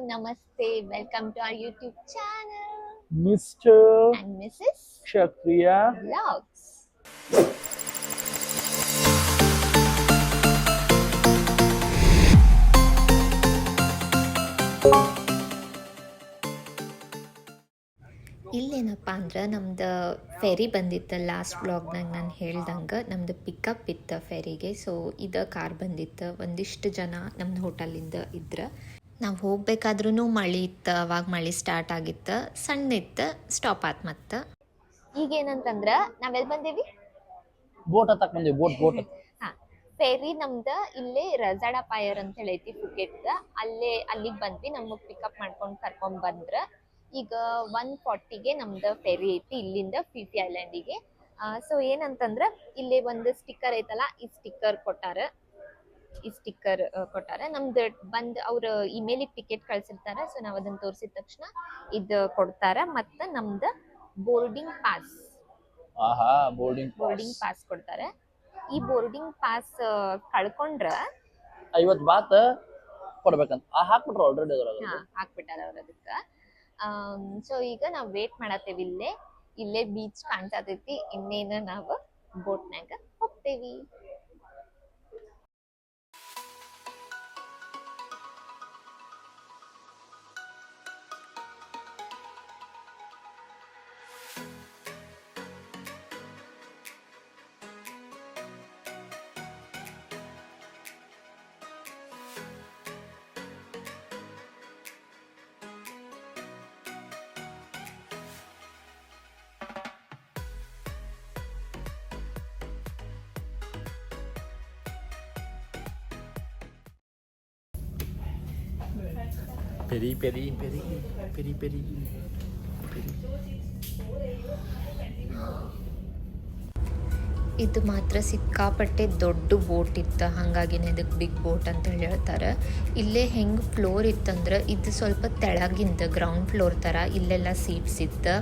namaste. Welcome to our YouTube channel. Mr. And Mrs. Kshatriya. Vlogs. ಇಲ್ಲೇನಪ್ಪ ಅಂದ್ರೆ ನಮ್ದು ferry ಬಂದಿತ್ತು last ವ್ಲಾಗ್ನಾಗ ನಾನು ಹೇಳ್ದಂಗೆ ನಮ್ದು ಪಿಕಪ್ ಇತ್ತು ಫೆರಿಗೆ. ಸೊ ಇದು ಕಾರ್ ಬಂದಿತ್ತು. ಒಂದಿಷ್ಟು ಜನ ನಮ್ದು ಹೋಟೆಲಿಂದ ಇದ್ರೆ ನಾವು ಹೋಗ್ಬೇಕಾದ್ರೂ ಮಳೆ ಇತ್ತು. ಅವಾಗ ಮಳೆ ಸ್ಟಾರ್ಟ್ ಆಗಿತ್ತು, ಸಣ್ಣ ಇತ್ತು, ಸ್ಟಾಪ್ ಆತ್. ಮತ್ತು ಈಗೇನಂತಂದ್ರೆ ನಾವೆಲ್ಲಿ ಬಂದೀವಿ? ಬೋಟ್ ಹತ್ತಕ್ ಬಂದೀವಿ. ಬೋಟ್ ಹಾಂ, ಫೆರಿ ನಮ್ದು ಇಲ್ಲೇ ರಜಾಡ ಪಾಯರ್ ಅಂತ ಹೇಳೈತಿ ಪುಕೆಟ್. ಅಲ್ಲಿಗೆ ಬಂದ್ವಿ. ನಮಗೆ ಪಿಕಪ್ ಮಾಡ್ಕೊಂಡು ಕರ್ಕೊಂಡ್ ಬಂದ್ರೆ ಈಗ 1:40ಗೆ ನಮ್ದು ಫೆರಿ ಐತಿ ಇಲ್ಲಿಂದ ಫಿಫಿ ಐಲ್ಯಾಂಡಿಗೆ. ಸೊ ಏನಂತಂದ್ರೆ ಇಲ್ಲಿ ಒಂದು ಸ್ಟಿಕ್ಕರ್ ಐತಲ್ಲ, ಈ ಸ್ಟಿಕ್ಕರ್ ಕೊಟ್ಟಾರ. ನಮ್ದು ಬಂದು ಅವ್ರು ಇಮೇಲಿಗೆ ಟಿಕೆಟ್ ಕಳ್ಸಿರ್ತಾರೆ. ಸೊ ನಾವು ಅದನ್ನ ತೋರಿಸಿದ ತಕ್ಷಣ ಇದು ಕೊಡ್ತಾರ. ಮತ್ತು ನಮ್ದು ಬೋರ್ಡಿಂಗ್ ಪಾಸ್ ಕೊಡ್ತಾರೆ. ಈ ಬೋರ್ಡಿಂಗ್ ಪಾಸ್ ಕಳ್ಕೊಂಡ್ರ 50 ಬಾತ್ ಕೊಡ್ಬೇಕಂತ ಹಾಕ್ಬಿಟ್ರು ಆಲ್ರೆಡಿ. ಹಾಕ್ಬಿಟ್ಟಾರ ಅವ್ರ ಅದಕ್ಕೆ. ಸೊ ಈಗ ನಾವು ವೇಟ್ ಮಾಡತ್ತೇವಿ. ಇಲ್ಲೇ ಬೀಚ್ ಕಾಣ್ಸತೈತಿ. ಇನ್ನೇನು ನಾವು ಬೋಟ್ನಾಗ ಹೋಗ್ತೇವಿ. ಪೆರಿ ಇದು ಮಾತ್ರ ಸಿಕ್ಕಾಪಟ್ಟೆ ದೊಡ್ಡ ಬೋಟ್ ಇತ್ತು. ಹಾಗಾಗಿನೇ ಇದಕ್ಕೆ ಬಿಗ್ ಬೋಟ್ ಅಂತ ಹೇಳ್ತಾರೆ. ಇಲ್ಲೇ ಹೆಂಗೆ ಫ್ಲೋರ್ ಇತ್ತಂದ್ರೆ ಇದು ಸ್ವಲ್ಪ ತೆಳಗಿಂದ ಗ್ರೌಂಡ್ ಫ್ಲೋರ್ ಥರ. ಇಲ್ಲೆಲ್ಲ ಸೀಟ್ಸ್ ಇತ್ತು.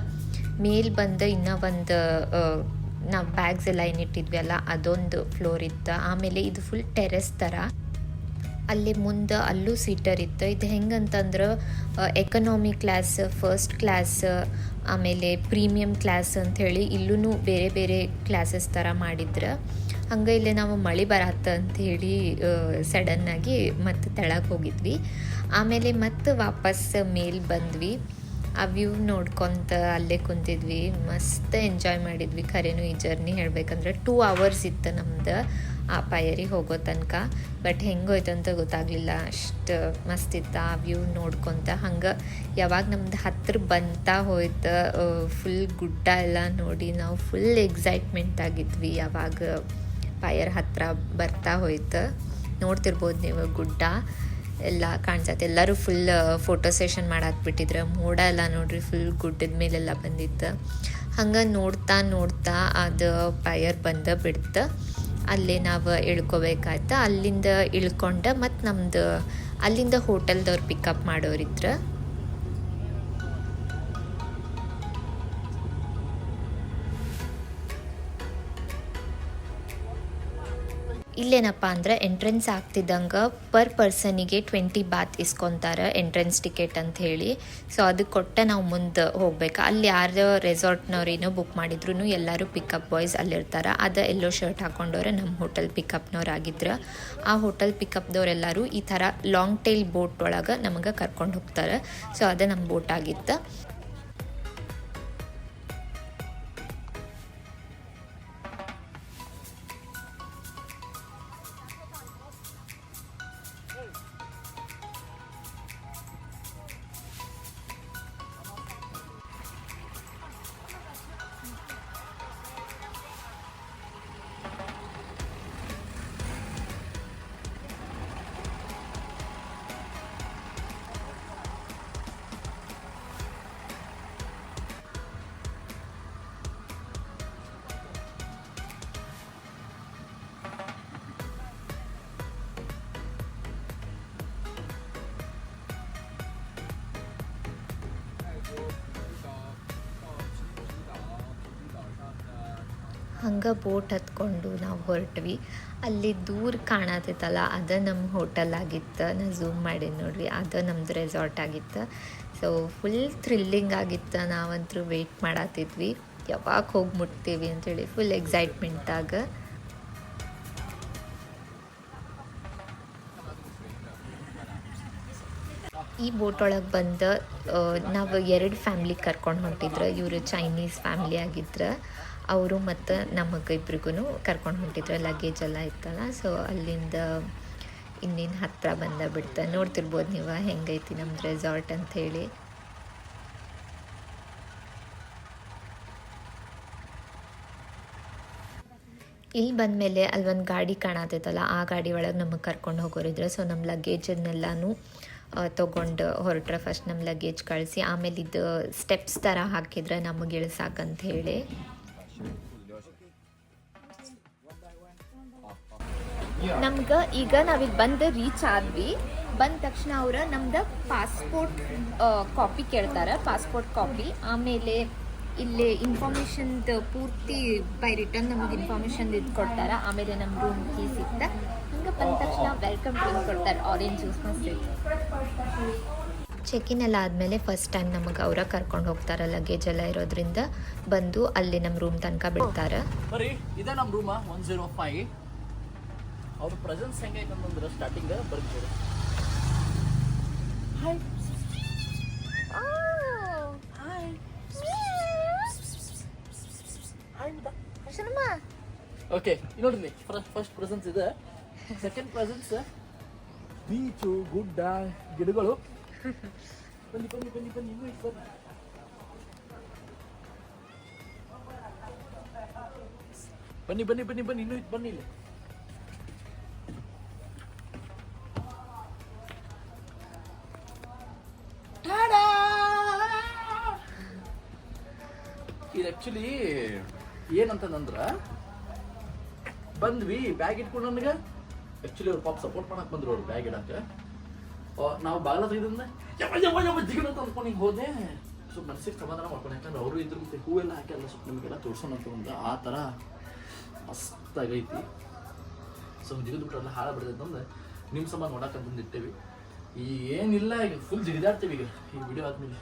ಮೇಲ್ ಬಂದು ಇನ್ನೂ ಒಂದು ನಾವು ಬ್ಯಾಗ್ಸ್ ಎಲ್ಲ ಏನಿಟ್ಟಿದ್ವಿ ಅಲ್ಲ, ಅದೊಂದು ಫ್ಲೋರ್ ಇತ್ತು. ಆಮೇಲೆ ಇದು ಫುಲ್ ಟೆರೆಸ್ ಥರ. ಅಲ್ಲಿ ಮುಂದೆ ಅಲ್ಲೂ ಸೀಟರ್ ಇತ್ತು. ಇದು ಹೆಂಗಂತಂದ್ರೆ ಎಕನಾಮಿ ಕ್ಲಾಸ್, ಫಸ್ಟ್ ಕ್ಲಾಸ್, ಆಮೇಲೆ ಪ್ರೀಮಿಯಮ್ ಕ್ಲಾಸ್ ಅಂಥೇಳಿ ಇಲ್ಲೂ ಬೇರೆ ಬೇರೆ ಕ್ಲಾಸಸ್ ಥರ ಮಾಡಿದ್ರೆ. ಹಂಗೆ ಇಲ್ಲೇ ನಾವು ಮಳೆ ಬರತ್ತ ಅಂಥೇಳಿ ಸಡನ್ನಾಗಿ ಮತ್ತೆ ತೆಳಗೆ ಹೋಗಿದ್ವಿ. ಆಮೇಲೆ ಮತ್ತೆ ವಾಪಸ್ ಮೇಲೆ ಬಂದ್ವಿ. ಆ ವ್ಯೂ ನೋಡ್ಕೊತ ಅಲ್ಲೇ ಕುಂತಿದ್ವಿ. ಮಸ್ತ್ ಎಂಜಾಯ್ ಮಾಡಿದ್ವಿ. ಖರೇನು ಈ ಜರ್ನಿ ಹೇಳಬೇಕಂದ್ರೆ 2 hours ಇತ್ತು ನಮ್ದು ಆ ಪಾಯರಿಗೆ ಹೋಗೋ ತನಕ. ಬಟ್ ಹೆಂಗೋಯ್ತು ಅಂತ ಗೊತ್ತಾಗಲಿಲ್ಲ. ಅಷ್ಟು ಮಸ್ತ್ ಇತ್ತು ಆ ವ್ಯೂ ನೋಡ್ಕೊತ. ಹಂಗೆ ಯಾವಾಗ ನಮ್ದು ಹತ್ತಿರ ಬಂತಾ ಹೋಯ್ತು, ಫುಲ್ ಗುಡ್ಡ ಎಲ್ಲ ನೋಡಿ ನಾವು ಫುಲ್ ಎಕ್ಸೈಟ್ಮೆಂಟ್ ಆಗಿದ್ವಿ. ಯಾವಾಗ ಪಾಯರ್ ಹತ್ತಿರ ಬರ್ತಾ ಹೋಯ್ತು. ನೋಡ್ತಿರ್ಬೋದು ನೀವು, ಗುಡ್ಡ ಎಲ್ಲ ಕಾಣಿಸತ್ತೆ. ಎಲ್ಲರೂ ಫುಲ್ ಫೋಟೋ ಸೆಷನ್ ಮಾಡಾಕ್ಬಿಟ್ಟಿದ್ರು. ಮೋಡ ಎಲ್ಲ ನೋಡ್ರಿ ಫುಲ್ ಗುಡ್ಡದ ಮೇಲೆಲ್ಲ ಬಂದಿತ್ತು. ಹಂಗೆ ನೋಡ್ತಾ ಅದು ಪಾಯರ್ ಬಿಡ್ತು. ಅಲ್ಲೇ ನಾವು ಇಳ್ಕೊಬೇಕಾಯ್ತು. ಅಲ್ಲಿಂದ ಇಳ್ಕೊಂಡು ಮತ್ತು ನಮ್ಮದು ಅಲ್ಲಿಂದ ಹೋಟೆಲ್ದವ್ರು ಪಿಕಪ್ ಮಾಡೋರಿದ್ರು. ಇಲ್ಲೇನಪ್ಪ ಅಂದ್ರೆ ಎಂಟ್ರೆನ್ಸ್ ಆಗ್ತಿದ್ದಂಗೆ ಪರ್ ಪರ್ಸನಿಗೆ 20 ಬಾತ್ ಇಸ್ಕೊತಾರೆ ಎಂಟ್ರೆನ್ಸ್ ಟಿಕೆಟ್ ಅಂತ ಹೇಳಿ. ಸೊ ಅದು ಕೊಟ್ಟೆ ನಾವು ಮುಂದೆ ಹೋಗ್ಬೇಕು. ಅಲ್ಲಿ ಯಾರು ರೆಸಾರ್ಟ್ನವ್ರೇನೋ ಬುಕ್ ಮಾಡಿದ್ರು ಎಲ್ಲರೂ ಪಿಕಪ್ ಬಾಯ್ಸ್ ಅಲ್ಲಿರ್ತಾರೆ. ಅದು ಎಲ್ಲೋ ಶರ್ಟ್ ಹಾಕೊಂಡವ್ರೆ ನಮ್ಮ ಹೋಟೆಲ್ ಪಿಕಪ್ನವ್ರು ಆಗಿದ್ರು. ಆ ಹೋಟೆಲ್ ಪಿಕಪ್ದವ್ರೆಲ್ಲರೂ ಈ ಥರ ಲಾಂಗ್ ಟೈಲ್ ಬೋಟ್ ಒಳಗೆ ನಮಗೆ ಕರ್ಕೊಂಡು ಹೋಗ್ತಾರೆ. ಸೊ ಅದು ನಮ್ಮ ಬೋಟ್ ಆಗಿತ್ತು. ಹಂಗೆ ಬೋಟ್ ಹತ್ಕೊಂಡು ನಾವು ಹೊರಟ್ವಿ. ಅಲ್ಲಿ ದೂರ ಕಾಣತೈತಲ್ಲ ಅದು ನಮ್ಮ ಹೋಟೆಲ್ ಆಗಿತ್ತು. ನಾ ಝೂಮ್ ಮಾಡಿ ನೋಡ್ರಿ, ಅದು ನಮ್ಮದು ರೆಸಾರ್ಟ್ ಆಗಿತ್ತು. ಸೊ ಫುಲ್ ಥ್ರಿಲ್ಲಿಂಗ್ ಆಗಿತ್ತು. ನಾವಂತರೂ ವೆಯ್ಟ್ ಮಾಡತ್ತಿದ್ವಿ ಯಾವಾಗ ಹೋಗಿ ಮುಟ್ತೀವಿ ಅಂಥೇಳಿ, ಫುಲ್ ಎಕ್ಸೈಟ್ಮೆಂಟಾಗ. ಈ ಬೋಟ್ ಒಳಗೆ ಬಂದು ನಾವು 2 ಫ್ಯಾಮ್ಲಿ ಕರ್ಕೊಂಡು ಹೊಂಟಿದ್ರು. ಇವರು ಚೈನೀಸ್ ಫ್ಯಾಮ್ಲಿ ಆಗಿದ್ರು. ಅವರು ಮತ್ತು ನಮಗೆ ಇಬ್ರಿಗೂ ಕರ್ಕೊಂಡು ಹೊಂಟಿದ್ರು. ಲಗೇಜ್ ಎಲ್ಲ ಇತ್ತಲ್ಲ, ಸೊ ಅಲ್ಲಿಂದ ಇನ್ನೇನು ಹತ್ತಿರ ಬಿಡ್ತಾ ನೋಡ್ತಿರ್ಬೋದು ನೀವು ಹೆಂಗೈತಿ ನಮ್ಮ ರೆಸಾರ್ಟ್ ಅಂಥೇಳಿ. ಇಲ್ಲಿ ಬಂದಮೇಲೆ ಅಲ್ಲೊಂದು ಗಾಡಿ ಕಾಣತೈತಲ್ಲ, ಆ ಗಾಡಿ ಒಳಗೆ ನಮಗೆ ಕರ್ಕೊಂಡು ಹೋಗೋರಿದ್ರು. ಸೊ ನಮ್ಮ ಲಗೇಜನ್ನೆಲ್ಲನೂ ತೊಗೊಂಡು ಹೊರಟ್ರೆ ಫಸ್ಟ್ ನಮ್ಮ ಲಗೇಜ್ ಕಳಿಸಿ, ಆಮೇಲೆ ಇದು ಸ್ಟೆಪ್ಸ್ ಥರ ಹಾಕಿದ್ರೆ ನಮಗೆ ಇಳಿಸಾಕಂತ ಹೇಳಿ. ನಮ್ಗೆ ಈಗ ನಾವೀಗ ಬಂದು ರೀಚ್ ಆದ್ವಿ. ಬಂದ ತಕ್ಷಣ ಅವ್ರು ನಮ್ದು ಪಾಸ್ಪೋರ್ಟ್ ಕಾಪಿ ಕೇಳ್ತಾರೆ, ಪಾಸ್ಪೋರ್ಟ್ ಕಾಪಿ. ಆಮೇಲೆ ಇಲ್ಲಿ ಇನ್ಫಾರ್ಮೇಷನ್ದು ಪೂರ್ತಿ ಬೈ ರಿಟರ್ನ್ ನಮಗೆ ಇನ್ಫಾರ್ಮೇಷನ್ ಇದು ಕೊಡ್ತಾರೆ. ಆಮೇಲೆ ನಮ್ಮ ರೂಮ್ ಕೀ ಸಿಗ್ತಾ. ಹಂಗೆ ಬಂದ ತಕ್ಷಣ ವೆಲ್ಕಮ್ ಡ್ರಿಂಕ್ ಕೊಡ್ತಾರೆ, ಆರೆಂಜ್ ಜ್ಯೂಸ್ ಮಸ್ತ್. ಚೆಕಿನ್ ಎಲ್ಲ ಆದಮೇಲೆ ಫಸ್ಟ್ ಟೈಮ್ ನಮಗೆ ಅವರ ಕರ್ಕೊಂಡು ಹೋಗ್ತಾರೆ. ಲಗೇಜ್ ಎಲ್ಲ ಇರೋದ್ರಿಂದ ಬಂದು ಅಲ್ಲಿ ನಮ್ಮ ರೂಮ್ ತನಕ ಬಿಡ್ತಾರೆ. ಬರೀ ಇದೇ ನಮ್ಮ ರೂಮ 105. ಅವ್ರ ಪ್ರೆಸೆನ್ಸ್ ಹೆಂಗೈತೆ ಅಂತಂದ್ರೆ ಸ್ಟಾರ್ಟಿಂಗ್ ಬರ್ತೀವಿ. ಹಾಯ್ ಓಕೆ, ನೋಡ್ರಿ ಫಸ್ಟ್ ಪ್ರೆಸೆನ್ಸ್ ಇದೆ. ಸೆಕೆಂಡ್ ಪ್ರೆಸೆನ್ಸ್ ಬೀಚು, ಗುಡ್ಡ, ಗಿಡಗಳು. ಬನ್ನಿ ಬನ್ನಿ ಬನ್ನಿ ಬನ್ನಿ, ಇನ್ನೂ ಇತ್ತು ಬನ್ನಿ ಬನ್ನಿ ಬನ್ನಿ ಬನ್ನಿ ಇನ್ನೂ ಇತ್ತು ಬನ್ನಿ. ಇಲ್ಲಿ ಇದು ಆಕ್ಚುಲಿ ಏನಂತಂದ್ರ ಬಂದ್ವಿ ಬ್ಯಾಗ್ ಇಟ್ಕೊಂಡು ನನಗೆ ಆಕ್ಚುಲಿ ಅವ್ರು ಪಾಪ ಸಪೋರ್ಟ್ ಮಾಡಕ್ ಬಂದ್ರು. ಅವ್ರು ಬ್ಯಾಗ್ ಇಡಕ್ಕೆ ನಾವು ಬಾಗ್ಲ ತೆಗೆದ್ರೆ ಜಿಗಣ ಅಂತ ಅಂದ್ಕೊಂಡು ಹಿಂಗೆ ಹೋದೆ. ಸೊ ಮನಸ್ಸಿಗೆ ಸಮಾಧಾನ ಮಾಡ್ಕೊಂಡು, ಯಾಕಂದ್ರೆ ಅವರು ಇದ್ರ ಮತ್ತೆ ಹೂವೆಲ್ಲ ಹಾಕಿ ಎಲ್ಲ ಸ್ವಲ್ಪ ನಿಮಗೆಲ್ಲ ತೋರ್ಸೋಣ ಅಂತ ಒಂದು ಆ ಥರ ಮಸ್ತಾಗೈತಿ. ಸೊ ಜಿಗಿದು ಬಿಟ್ರೆಲ್ಲ ಹಾಳ ಬಿಡ್ತೈತೆ ಅಂದ್ರೆ ನಿಮ್ಮ ಸಂಬಂಧ ನೋಡಕ್ಕೆ ಬಂದಿರ್ತೇವೆ. ಈ ಏನಿಲ್ಲ, ಈಗ ಫುಲ್ ಜಿಗಿದಾಡ್ತೀವಿ ಈಗ ಈ ವಿಡಿಯೋ ಆದ್ಮೇಲೆ.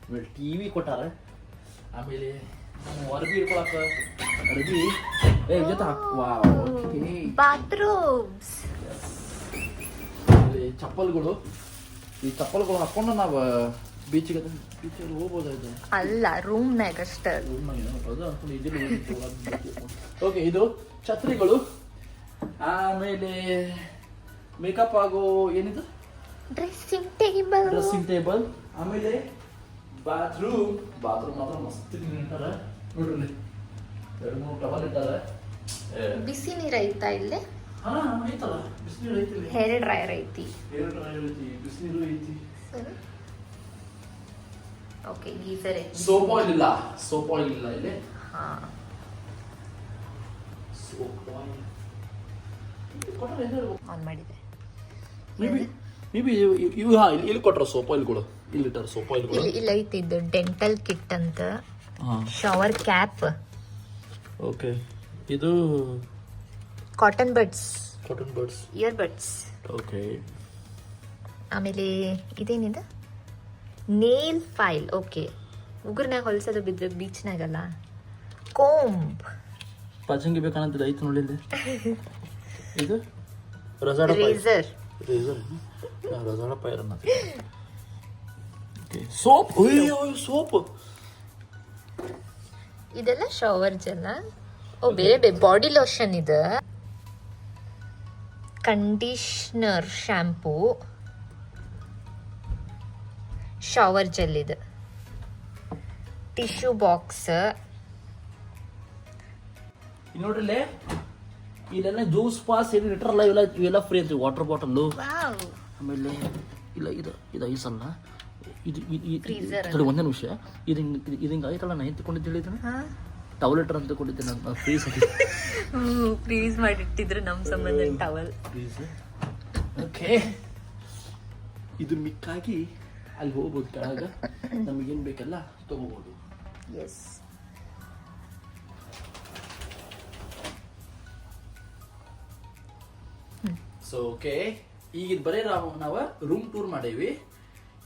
ಆಮೇಲೆ ಟಿವಿ ಕೊಟ್ಟಾರ, ಆಮೇಲೆ ಅರ್ಬಿ ಇಟ್ಕೊಳಕ ಅರ್ಬಿ ಜೊತೆ ಬಾತ್ರೂಮ್ಸ್, ಚಪ್ಪಲ್ಗಳು. ಈ ಚಪ್ಪಲ್ಗಳು ಹಾಕೊಂಡು ನಾವು ಬೀಚಿಗೆ ಹೋಗ್ಬೋದಾಯ್ತು. ಅಲ್ಲ, ರೂಮ್ನಾಗ ಅಷ್ಟೇ. ಓಕೆ, ಇದು ಛತ್ರಿಗಳು. ಆಮೇಲೆ ಮೇಕಪ್ ಆಗೋ ಏನಿದು ಡ್ರೆಸ್ಸಿಂಗ್ ಟೇಬಲ್. ಆಮೇಲೆ ಬಾತ್ರೂಮ್ ಮಾತ್ರ ಮಸ್ತ್ ಇಟ್ಟಾರ ನೋಡ್ರಿ. 2-3 ಟವಲ್ ಇಟ್ಟಾರ. ಬಿಸಿ ನೀರು ಐತಾ ಇಲ್ಲಿ? ಹಾ ಐತಲ್ಲ, ಬಿಸಿನೀರು ಐತಿ. ಹೇರ್ ಡ್ರೈಯರ್ ಐತಿ, ಬಿಸಿನೀರು ಐತಿ. ಓಕೆ, ಗೀಸರ್ ಐತಿ. ಸೋಪ್ ಆಯಿಲ್ ಇಲ್ಲ ಇಲ್ಲಿ. ಹಾ, ಸೋಪ್ ಆಯಿಲ್ ಆನ್ ಮಾಡಿದೆ. ಮೇಬಿ ಇವು ಇಲ್ಲಿ ಕೊಟ್ರ ಸೋಪ್ ಆಯಿಲ್ಗಳು. ಇಲ್ಲಿ ಇಟ್ಟಾರ ಸೋಪ್ ಆಯಿಲ್ಗಳು. ಇಲ್ಲ ಐತಿ, ಇದು ಡೆಂಟಲ್ ಕಿಟ್ ಅಂತ. Shower cap. ಓಕೆ, ಇದು cotton buds, ear buds. Okay, ಆಮೇಲೆ ಇದೇನಿದೆ, ನೇಲ್ ಫೈಲ್. ಓಕೆ, ಉಗುರ್ನಾಗ ಹೊಲ್ಸೋದು ಬಿದ್ದ ಬೀಚ್ನಾಗಲ್ಲ. ಕೋಂಬ್, ಪಚಂಗಿ ಬೇಕಂತ ಐತೆ ನೋಡಿ. ಇದು ರೇಸರ್. ರಜಾಡ ಪೈರ್ ಅನ್ನತ್ತೆ. Soap, soap. ಇದೆಲ್ಲ ಶವರ್ ಜೆಲ್. ಓ, ಬೇರೆ ಬಾಡಿ ಲೋಷನ್ ಇದೆ. ಕಂಡೀಷ್ನರ್, ಶಾಂಪೂ, ಶವರ್ ಜೆಲ್ ಇದೆ. Tissue box. ನೋಡ್ರಿ, ಇಲ್ಲೆಲ್ಲ ಜ್ಯೂಸ್ ಪಾಸ್ ಏನು ಇಟ್ರಲ್ಲ, ಇವೆಲ್ಲ ಫ್ರೀ ಐತಿ. Water bottle. ಆಮೇಲೆ ಇಲ್ಲ ಇದು ಐಸಲ್ಲ, ಇದು Freezer ತಡಿ ಒಂದೇ ನಿಮಿಷ. ಇದು ಹಿಂಗೆ ಆಯ್ತಲ್ಲ, ನಾನು ಏನು ತಗೊಂಡಿದ್ದು ಹೇಳಿದ್ರೆ ಟವಲೆಟರ್ ಅಂತ ತಗೊಂಡಿದ್ದೆ ನಾನು. ಫ್ರೀಸ್ ಆಗಿ ಫ್ರೀಸ್ ಮಾಡಿಟ್ಟಿದ್ರು ನಮ್ಮ ಸಂಬಂಧ ಟವಲ್. ಫ್ರೀಸ್. ಓಕೆ, ಇದು ಮಿಕ್ಕಾಗಿ ಅಲ್ಲಿ ಹೋಗ್ಬೋದು ಕೆಳಗೆ, ನಮಗೇನು ಬೇಕಲ್ಲ ತಗೋಬೋದು. ಎಸ್. ಸೊ ಓಕೆ, ಈಗ ಇದು ಬರೀ ನಾವು ರೂಮ್ ಟೂರ್ ಮಾಡೇವಿ.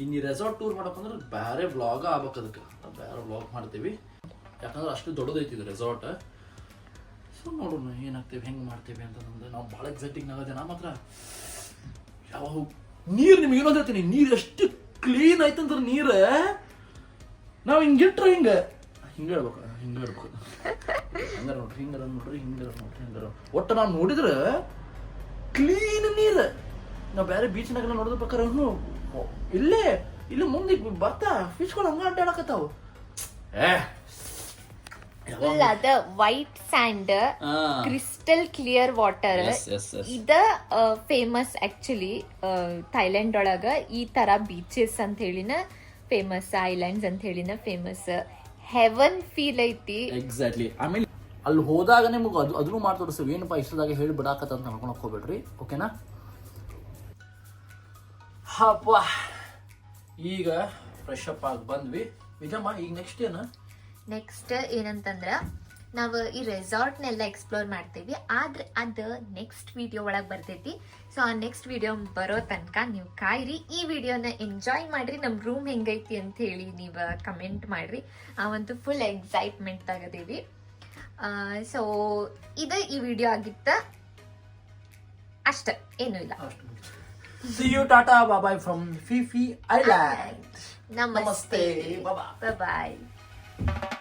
ಇನ್ನು ಈ ರೆಸಾರ್ಟ್ ಟೂರ್ ಮಾಡಬೇಕಂದ್ರೆ ಬೇರೆ ವ್ಲಾಗ ಆಗ್ಬೇಕು. ಅದಕ್ಕೆ ಬೇರೆ ವ್ಲಾಗ್ ಮಾಡ್ತೀವಿ, ಯಾಕಂದ್ರೆ ಅಷ್ಟು ದೊಡ್ಡದೈತಿ ಇದು ರೆಸಾರ್ಟ್. ಸೊ ನೋಡೋಣ ಏನಾಗ್ತೇವೆ, ಹೆಂಗೆ ಮಾಡ್ತೇವೆ ಅಂತಂದ್ರೆ. ನಾವು ಭಾಳ ಎಕ್ಸೈಟಿಂಗ್ ಆಗೋ ಜನ ಮಾತ್ರ. ಯಾವ ನೀರು ನಿಮ್ಗೆ ಏನೋ ಹೇಳ್ತೀನಿ, ನೀರು ಎಷ್ಟು ಕ್ಲೀನ್ ಆಯ್ತಂದ್ರೆ ನೀರು ನಾವು ಹಿಂಗಿಟ್ರೆ ಹಿಂಗೆ ಹೇಳ್ಬೇಕು, ಹಿಂಗಾರ ನೋಡ್ರಿ, ಹಿಂಗಾರ ಒಟ್ಟು ನಾವು ನೋಡಿದ್ರೆ ಕ್ಲೀನ್ ನೀರು. ನಾವು ಬೇರೆ ಬೀಚ್ನಾಗೆಲ್ಲ ನೋಡಿದ ಪ್ರಕಾರ ಇಲ್ಲೇ ಮುಂದೆ ಬರ್ತಾ ಫಿಶ್ಗಳು ಹಂಗ ಅಡ್ಡಾಡಕತ್ತಾವು. ಫುಲ್ ಅದ white sand, crystal clear water. ಇದ ಫೇಮಸ್ ಆಕ್ಚುಲಿ ಥೈಲ್ಯಾಂಡ್ ಒಳಗ ಈ ತರ ಬೀಚಸ್ ಅಂತ ಹೇಳಿನ ಫೇಮಸ್, ಐಲ್ಯಾಂಡ್ಸ್ ಅಂತ ಹೇಳಿನ ಫೇಮಸ್. ಹೆವನ್ ಫೀಲ್ ಐತಿ. ಎಕ್ಸಾಕ್ಟ್ಲಿ. ಆಮೇಲೆ ಅಲ್ಲಿ ಹೋದಾಗ ನಿಮಗೆ ಅದನ್ನು ಮಾಡಿ ತೋರಿಸ್ತೀವಿ. ಏನಪ್ಪ ಇಷ್ಟದಾಗ ಹೇಳಿ ಬಿಡಾಕತ್ತ ಅಂತ ಅನ್ಕೊಳಕ್ ಹೋಗ್ಬೇಡ್ರಿ, ಓಕೆನಾ? ಹಪ್ಪ, ಈಗ ಫ್ರೆಶ್ ಅಪ್ ಆಗಿ ಬಂದ್ವಿ. ವಿಜಮ್ಮ, ಈಗ ನೆಕ್ಸ್ಟ್ ನೆಕ್ಸ್ಟ್ ಏನಂತಂದ್ರ ನಾವು ಈ ರೆಸಾರ್ಟ್ನೆಲ್ಲ ಎಕ್ಸ್ಪ್ಲೋರ್ ಮಾಡ್ತೀವಿ. ಆದ್ರೆ ಅದು ನೆಕ್ಸ್ಟ್ ವಿಡಿಯೋ ಒಳಗೆ ಬರ್ತೈತಿ. ಸೊ ಆ ನೆಕ್ಸ್ಟ್ ವಿಡಿಯೋ ಬರೋ ತನಕ ನೀವು ಕಾಯಿರಿ. ಈ ವಿಡಿಯೋನ ಎಂಜಾಯ್ ಮಾಡ್ರಿ. ನಮ್ಮ ರೂಮ್ ಹೆಂಗೈತಿ ಅಂತ ಹೇಳಿ ನೀವು ಕಮೆಂಟ್ ಮಾಡ್ರಿ. ನಾವಂತೂ ಫುಲ್ ಎಕ್ಸೈಟ್ಮೆಂಟ್ ಆಗದೀವಿ. ಸೊ ಇದು ಈ ವಿಡಿಯೋ ಆಗಿತ್ತ ಅಷ್ಟ, ಏನೂ ಇಲ್ಲ. See you, Tata, bye-bye from Phi Phi Island. Namaste. Bye-bye. Bye-bye.